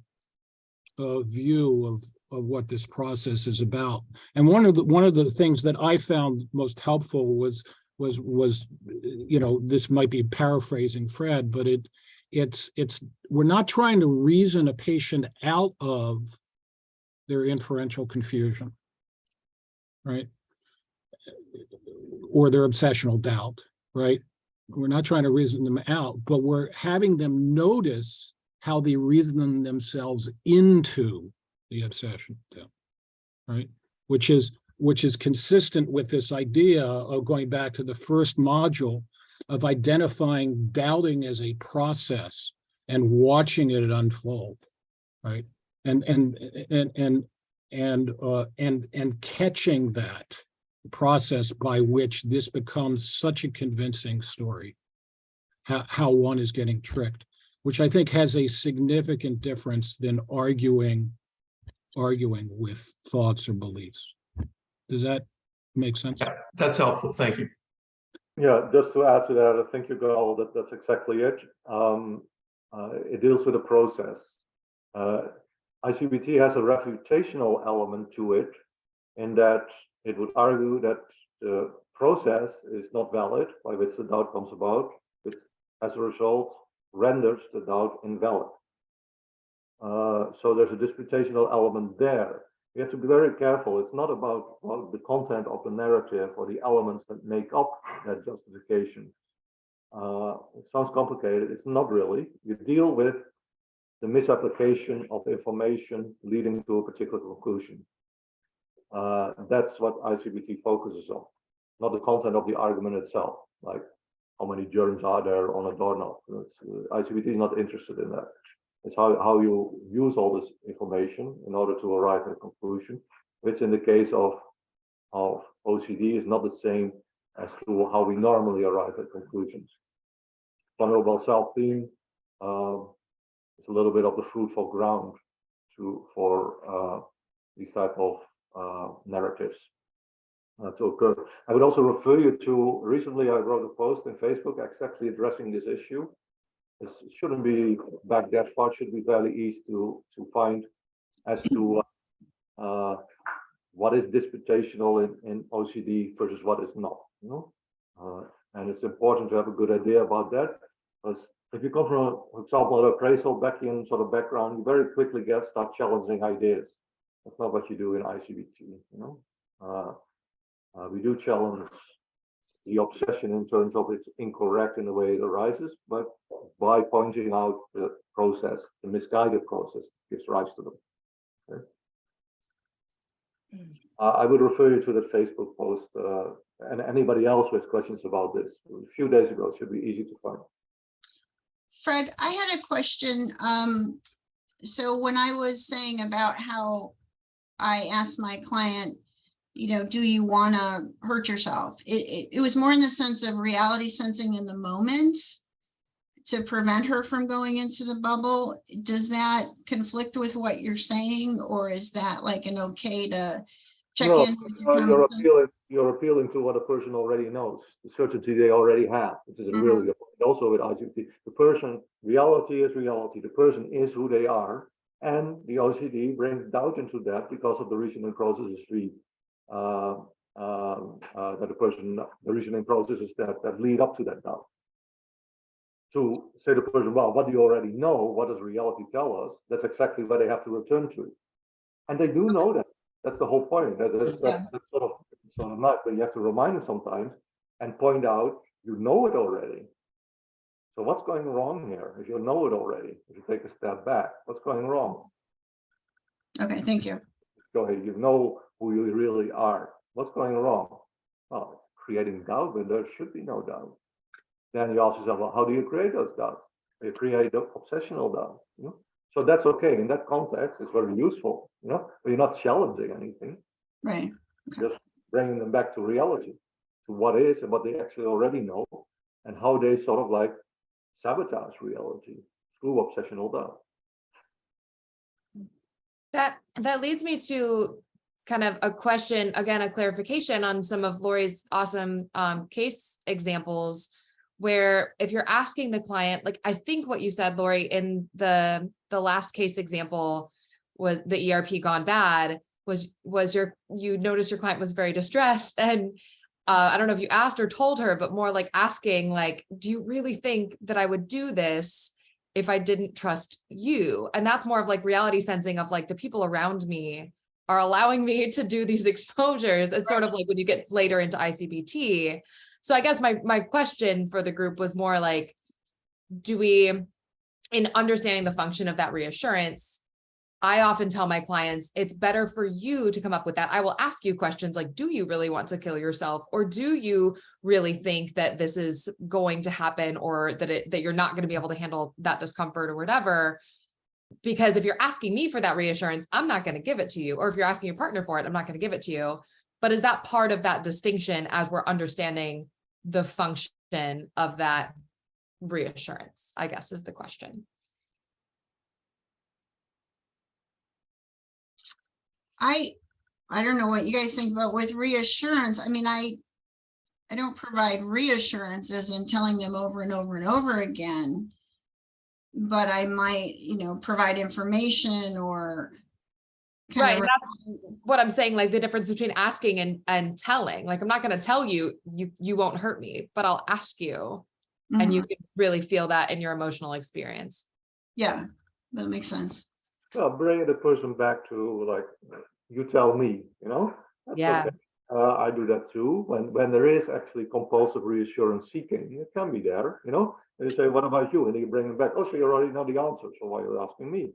view of what this process is about. And one of the things that I found most helpful was this might be paraphrasing Fred, but it's we're not trying to reason a patient out of their inferential confusion, right? Or their obsessional doubt, right? We're not trying to reason them out, but we're having them notice how they reason themselves into the obsession doubt, right? Which is consistent with this idea of going back to the first module of identifying doubting as a process and watching it unfold, right? And catching that process by which this becomes such a convincing story, how one is getting tricked, which I think has a significant difference than arguing with thoughts or beliefs. Does that make sense? Yeah, that's helpful. Thank you. Yeah, just to add to that, I think you got all that. That's exactly it. It deals with a process. I-CBT has a reputational element to it, in that it would argue that the process is not valid by which the doubt comes about, which as a result renders the doubt invalid. So there's a disputational element there. You have to be very careful. It's not about the content of the narrative or the elements that make up that justification. It sounds complicated. It's not really. You deal with the misapplication of information leading to a particular conclusion. That's what I-CBT focuses on, not the content of the argument itself, like how many germs are there on a doorknob. I-CBT is not interested in that. It's how you use all this information in order to arrive at a conclusion, which in the case of OCD is not the same as to how we normally arrive at conclusions. Vulnerable self-theme is a little bit of the fruitful ground for these type of narratives to occur. I would also refer you to, recently I wrote a post in Facebook exactly addressing this issue. It shouldn't be back that far, it should be fairly easy to find as to what is disputational in OCD versus what is not, and it's important to have a good idea about that, because if you come from, for example, an appraisal Beckian sort of background, you very quickly start challenging ideas. That's not what you do in I-CBT, we do challenge the obsession in terms of it's incorrect in the way it arises, but by pointing out the process, the misguided process that gives rise to them. Okay? I would refer you to the Facebook post, and anybody else with questions about this. A few days ago, it should be easy to find. Fred, I had a question. So when I was saying about how I asked my client, do you want to hurt yourself? It was more in the sense of reality sensing in the moment to prevent her from going into the bubble. Does that conflict with what you're saying, or is that like an okay to check in? You're appealing to what a person already knows, the certainty they already have, which is really also with I-CBT. The person, reality is reality. The person is who they are, and the OCD brings doubt into that because of the reasoning processes the reasoning processes that lead up to that doubt. To say to the person, well, what do you already know? What does reality tell us? That's exactly what they have to return to. And they do know that. That's the whole point. That's sort of not, but you have to remind them sometimes and point out, you know it already. So what's going wrong here? If you know it already, if you take a step back, what's going wrong? Okay, thank you. Go ahead, you know who you really are. What's going wrong? Well, it's creating doubt when there should be no doubt. Then you ask yourself, well, how do you create those doubts? You create obsessional doubt. So that's okay. In that context, it's very useful, but you're not challenging anything. Right. Okay. Just bringing them back to reality, to what is and what they actually already know, and how they sort of like sabotage reality through obsessional doubt. That leads me to kind of a question, again, a clarification on some of Lori's awesome case examples, where if you're asking the client, like I think what you said, Lori, in the last case example was the ERP gone bad, was you noticed your client was very distressed, and I don't know if you asked or told her, but more like asking, like, do you really think that I would do this if I didn't trust you? And that's more of like reality sensing of like the people around me are allowing me to do these exposures. It's sort of like when you get later into I-CBT. So I guess my question for the group was more like, do we, in understanding the function of that reassurance, I often tell my clients, it's better for you to come up with that. I will ask you questions like, do you really want to kill yourself? Or do you really think that this is going to happen, or that you're not going to be able to handle that discomfort or whatever? Because if you're asking me for that reassurance, I'm not going to give it to you. Or if you're asking your partner for it, I'm not going to give it to you. But is that part of that distinction as we're understanding the function of that reassurance, I guess, is the question. I don't know what you guys think, but with reassurance, I mean, I don't provide reassurances and telling them over and over and over again, but I might, provide information or Right. That's what I'm saying, like the difference between asking and telling. Like, I'm not going to tell you, you won't hurt me, but I'll ask you, and you can really feel that in your emotional experience. Yeah, that makes sense. Well, bringing the person back to like, you tell me, That's Yeah. okay. I do that too. When there is actually compulsive reassurance seeking, it can be there, And you say, what about you? And you bring it back. Oh, so you already know the answer. So why are you asking me?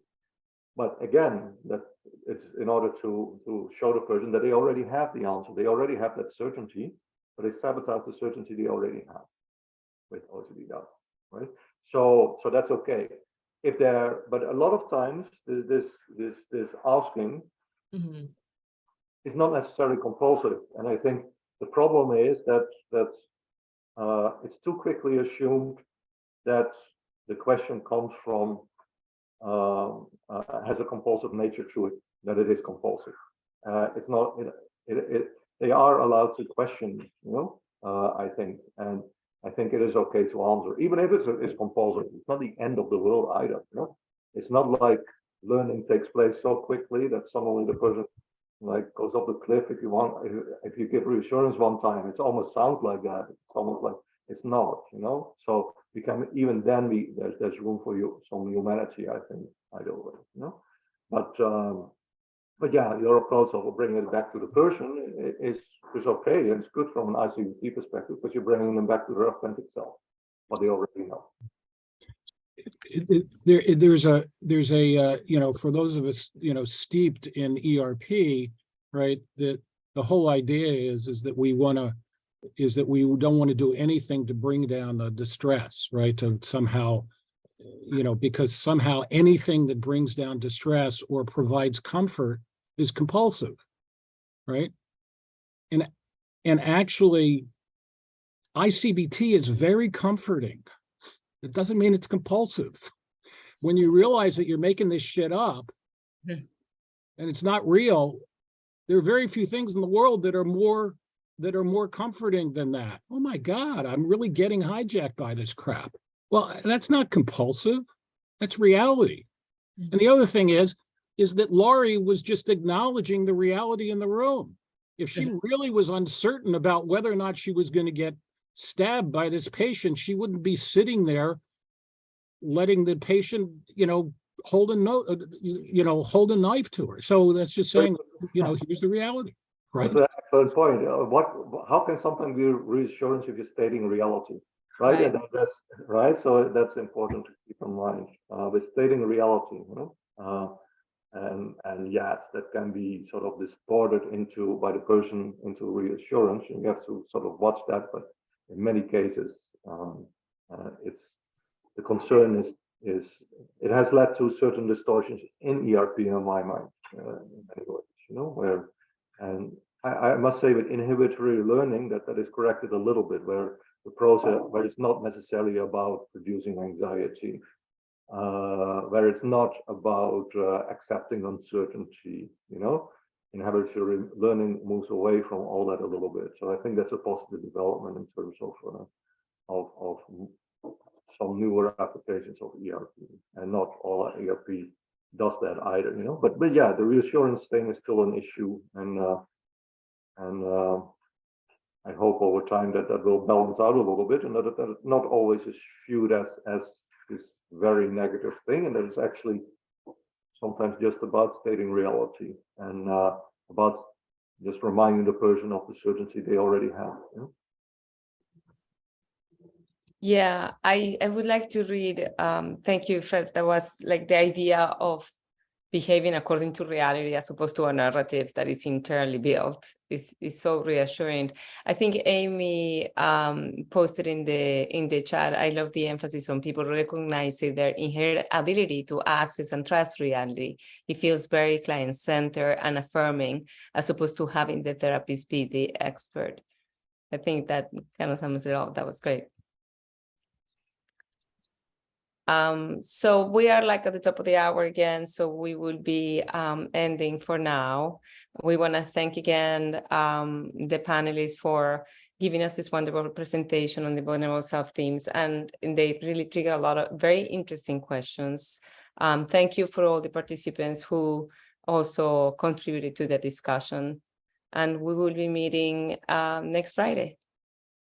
But again, that it's in order to show the person that they already have the answer. They already have that certainty, but they sabotage the certainty they already have with OCD, right? So that's okay. But a lot of times this asking is not necessarily compulsive, and I think the problem is that it's too quickly assumed that the question comes from has a compulsive nature to it, that it is compulsive. It's not. They are allowed to question, I think, and I think it is okay to answer, even if it's compulsory. It's not the end of the world either. It's not like learning takes place so quickly that suddenly the person like goes off the cliff. If you give reassurance one time, it almost sounds like that. It's almost like it's not, So we can even then there's room for some humanity, I think, either way, But yeah, your approach of bringing it back to the person is okay, and it's good from an I-CBT perspective because you're bringing them back to their authentic self, what they already know. There's a for those of us steeped in ERP, right, that the whole idea is that we don't want to do anything to bring down the distress, right, to somehow because somehow anything that brings down distress or provides comfort is compulsive, right? And actually I-CBT is very comforting. It doesn't mean it's compulsive. When you realize that you're making this shit up and it's not real, there are very few things in the world that are more comforting than that. Oh my God, I'm really getting hijacked by this crap. Well, that's not compulsive. That's reality. And the other thing is that Laurie was just acknowledging the reality in the room. If she really was uncertain about whether or not she was going to get stabbed by this patient, she wouldn't be sitting there letting the patient, hold a knife to her. So that's just saying, here's the reality, right? That's an excellent point. How can something be reassurance if you're stating reality, right? And that's right. So that's important to keep in mind. With stating reality, and yes, that can be sort of distorted by the person into reassurance, and you have to sort of watch that. But in many cases, it's the concern is it has led to certain distortions in ERP in my mind, in many ways, where, and I must say with inhibitory learning that is corrected a little bit, where the process, where it's not necessarily about reducing anxiety, where it's not about accepting uncertainty, inhibitory learning moves away from all that a little bit. So I think that's a positive development in terms of some newer applications of ERP, and not all ERP does that either, But yeah, the reassurance thing is still an issue, and I hope over time that that will balance out a little bit, and that it not always is viewed as this very negative thing, and that it's actually sometimes just about stating reality and about just reminding the person of the certainty they already have. You know? Yeah, I would like to read, thank you, Fred. That was like the idea of behaving according to reality as opposed to a narrative that is internally built is so reassuring. I think Amy posted in the chat, I love the emphasis on people recognizing their inherent ability to access and trust reality. It feels very client-centered and affirming as opposed to having the therapist be the expert. I think that kind of sums it all. That was great. So we are like at the top of the hour again, so we will be ending for now. We want to thank again the panelists for giving us this wonderful presentation on the vulnerable self themes, and they really trigger a lot of very interesting questions. Thank you for all the participants who also contributed to the discussion, and we will be meeting next Friday.